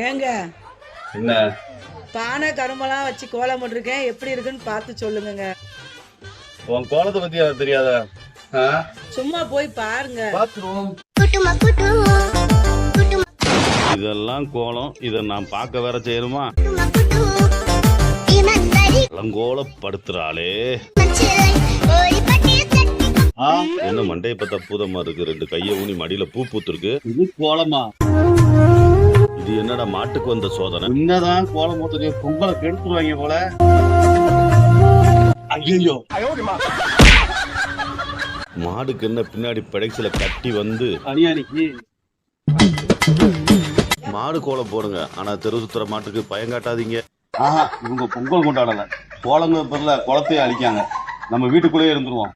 ஏங்க என்ன பானை கரும்பெல்லாம் வச்சு கோலம் போட்டிருக்கேன், எப்படி இருக்குன்னு பார்த்து சொல்லுங்க. உன் கோலத்தை பத்தி எனக்கு தெரியாத. சும்மா போய் பாருங்க. பாத்துருவோம். இதெல்லாம் கோலம், இத நான் பார்க்க வேற செய்யணுமா? அலங்கோலப்படுத்துறாளே. என்ன மண்டைய பத்தா பூதமா இருக்கு, ரெண்டு கைய ஊனி மடியில பூ பூத்துருக்கு. இது கோலமா? இது என்னடா மாட்டுக்கு வந்த சோதனை? என்னதான் கோலம் போட்டு பொங்கலை கெடுத்துருவாங்க போல. ஐயோ, மாடுக்கு என்ன பின்னாடி படைசில கட்டி வந்து அணியானிக்கு மாடு கோலம் போடுங்க, ஆனா தெரு சுத்துற மாட்டுக்கு பயம் காட்டாதீங்க. இவங்க பொங்கல் கொண்டாடல, கோலங்க பேர்ல குளத்தையே அழிக்காங்க. நம்ம வீட்டுக்குள்ளேயே இருந்துருவோம்.